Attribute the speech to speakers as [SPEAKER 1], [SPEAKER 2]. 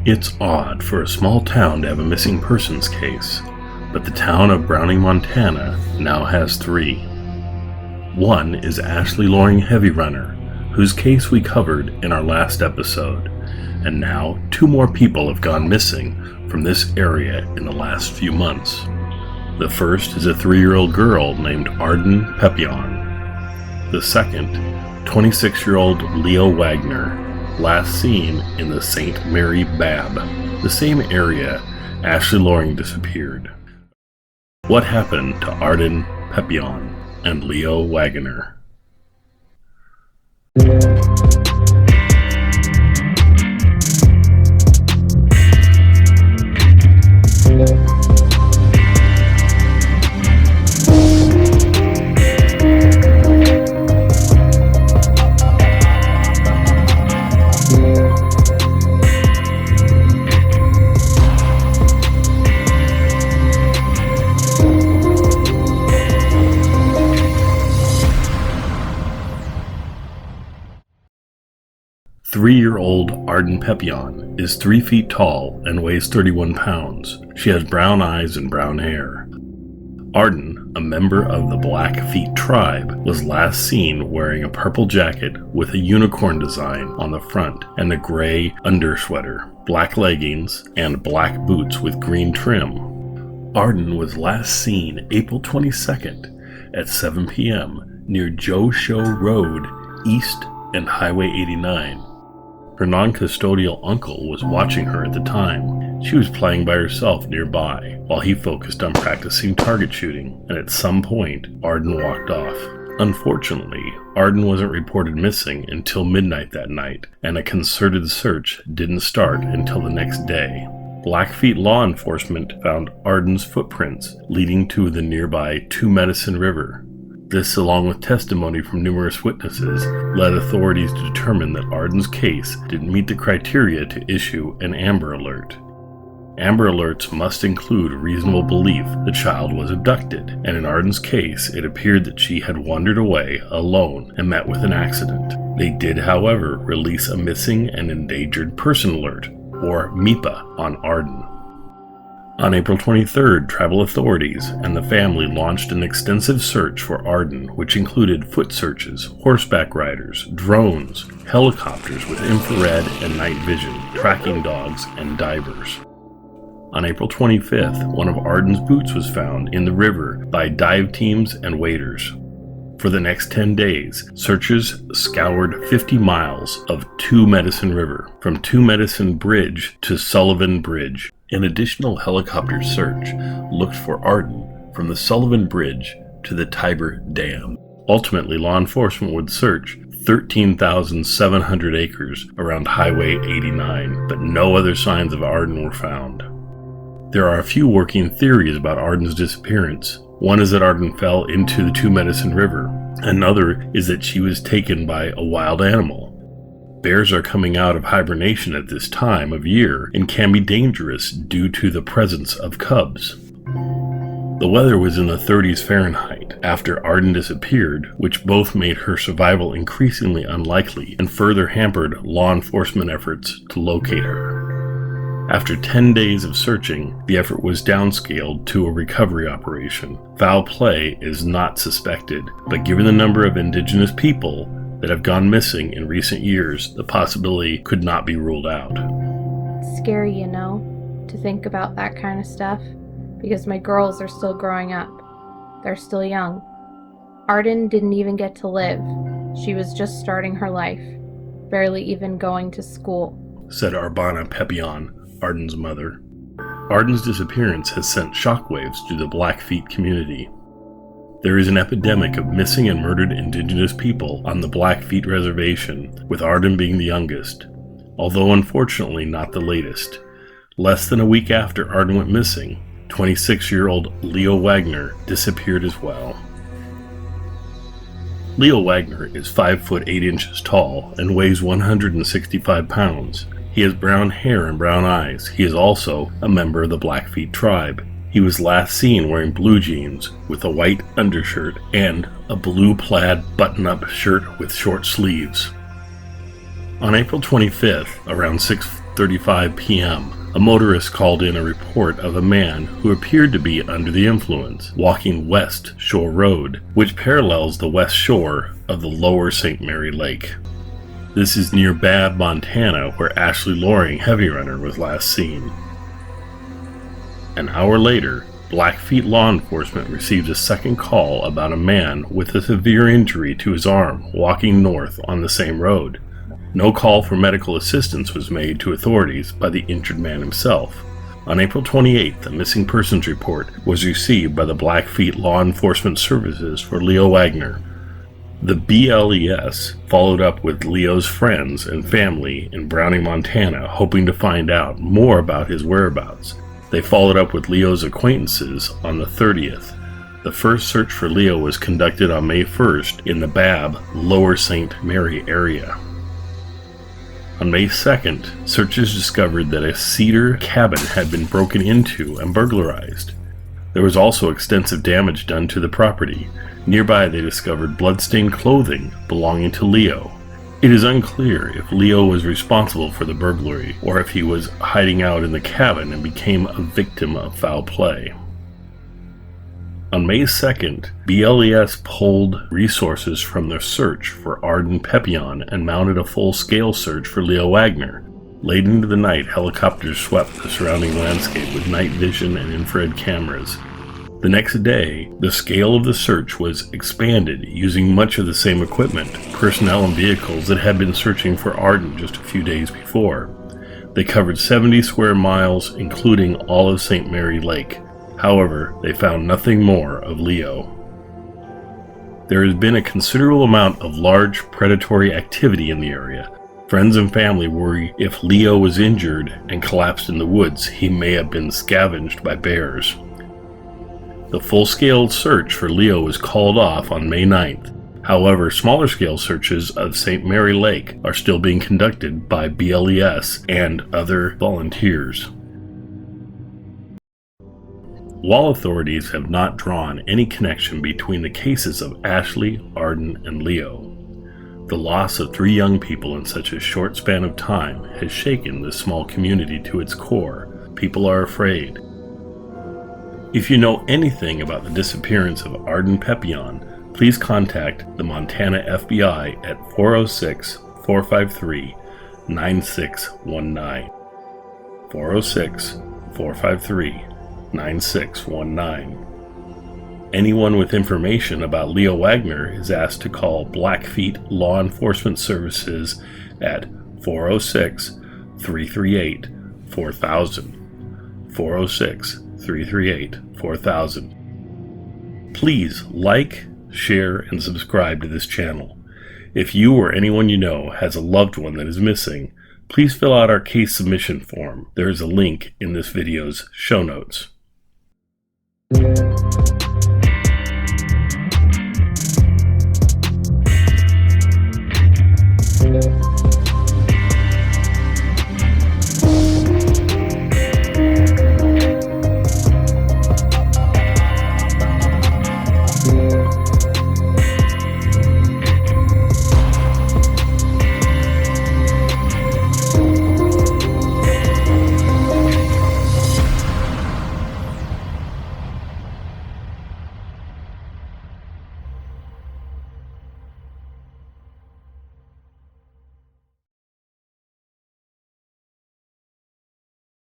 [SPEAKER 1] It's odd for a small town to have a missing persons case, but the town of Browning, Montana now has 3. One is Ashley Loring Heavyrunner, whose case we covered in our last episode, and now 2 more people have gone missing from this area in the last few months. The first is a 3-year-old girl named Arden Pepion. The second, 26-year-old Leo Wagner, last seen in the Saint Mary Babb, the same area Ashley Loring disappeared. What happened to Arden Pepion and Leo Wagner? 3-year-old Arden Pepion is 3 feet tall and weighs 31 pounds. She has brown eyes and brown hair. Arden, a member of the Blackfeet tribe, was last seen wearing a purple jacket with a unicorn design on the front and a gray undersweater, black leggings, and black boots with green trim. Arden was last seen April 22nd at 7 p.m. near Joe Show Road East and Highway 89. Her non-custodial uncle was watching her at the time. She was playing by herself nearby, while he focused on practicing target shooting, and at some point, Arden walked off. Unfortunately, Arden wasn't reported missing until midnight that night, and a concerted search didn't start until the next day. Blackfeet law enforcement found Arden's footprints leading to the nearby Two Medicine River. This, along with testimony from numerous witnesses, led authorities to determine that Arden's case didn't meet the criteria to issue an Amber Alert. Amber Alerts must include reasonable belief the child was abducted, and in Arden's case, it appeared that she had wandered away alone and met with an accident. They did, however, release a Missing and Endangered Person Alert, or MIPA, on Arden. On April 23rd, travel authorities and the family launched an extensive search for Arden, which included foot searches, horseback riders, drones, helicopters with infrared and night vision, tracking dogs, and divers. On April 25th, one of Arden's boots was found in the river by dive teams and waders. For the next 10 days, searchers scoured 50 miles of Two Medicine River, from Two Medicine Bridge to Sullivan Bridge. An additional helicopter search looked for Arden from the Sullivan Bridge to the Tiber Dam. Ultimately, law enforcement would search 13,700 acres around Highway 89, but no other signs of Arden were found. There are a few working theories about Arden's disappearance. One is that Arden fell into the Two Medicine River. Another is that she was taken by a wild animal. Bears are coming out of hibernation at this time of year and can be dangerous due to the presence of cubs. The weather was in the 30s Fahrenheit after Arden disappeared, which both made her survival increasingly unlikely and further hampered law enforcement efforts to locate her. After 10 days of searching, the effort was downscaled to a recovery operation. Foul play is not suspected, but given the number of indigenous people that have gone missing in recent years, the possibility could not be ruled out.
[SPEAKER 2] It's scary, to think about that kind of stuff, because my girls are still growing up. They're still young. Arden didn't even get to live. She was just starting her life, barely even going to school,
[SPEAKER 1] said Arden Pepion, Arden's mother. Arden's disappearance has sent shockwaves through the Blackfeet community. There is an epidemic of missing and murdered indigenous people on the Blackfeet reservation, with Arden being the youngest, although unfortunately not the latest. Less than a week after Arden went missing, 26-year-old Leo Wagner disappeared as well. Leo Wagner is 5 foot 8 inches tall and weighs 165 pounds. He has brown hair and brown eyes. He is also a member of the Blackfeet tribe. He was last seen wearing blue jeans with a white undershirt and a blue plaid button-up shirt with short sleeves. On April 25th, around 6 12:35 p.m., a motorist called in a report of a man who appeared to be under the influence, walking West Shore Road, which parallels the west shore of the lower Saint Mary Lake. This is near Babb, Montana, where Ashley Loring Heavyrunner was last seen. An hour later, Blackfeet law enforcement received a second call about a man with a severe injury to his arm walking north on the same road. No call for medical assistance was made to authorities by the injured man himself. On April 28th, a missing persons report was received by the Blackfeet Law Enforcement Services for Leo Wagner. The BLES followed up with Leo's friends and family in Browning, Montana, hoping to find out more about his whereabouts. They followed up with Leo's acquaintances on the 30th. The first search for Leo was conducted on May 1st in the Babb, Lower Saint Mary area. On May 2nd, searchers discovered that a cedar cabin had been broken into and burglarized. There was also extensive damage done to the property. Nearby, they discovered blood-stained clothing belonging to Leo. It is unclear if Leo was responsible for the burglary or if he was hiding out in the cabin and became a victim of foul play. On May 2nd, BLES pulled resources from their search for Arden Pepion and mounted a full-scale search for Leo Wagner. Late into the night, helicopters swept the surrounding landscape with night vision and infrared cameras. The next day, the scale of the search was expanded using much of the same equipment, personnel and vehicles that had been searching for Arden just a few days before. They covered 70 square miles, including all of Saint Mary Lake. However, they found nothing more of Leo. There has been a considerable amount of large predatory activity in the area. Friends and family worry if Leo was injured and collapsed in the woods, he may have been scavenged by bears. The full-scale search for Leo was called off on May 9th. However, smaller-scale searches of Saint Mary Lake are still being conducted by BLES and other volunteers. While authorities have not drawn any connection between the cases of Ashley, Arden, and Leo, the loss of 3 young people in such a short span of time has shaken this small community to its core. People are afraid. If you know anything about the disappearance of Arden Pepion, please contact the Montana FBI at 406-453-9619. 406-453-9619. Anyone with information about Leo Wagner is asked to call Blackfeet Law Enforcement Services at 406-338-4000. 406-338-4000. Please like, share, and subscribe to this channel. If you or anyone you know has a loved one that is missing, please fill out our case submission form. There is a link in this video's show notes.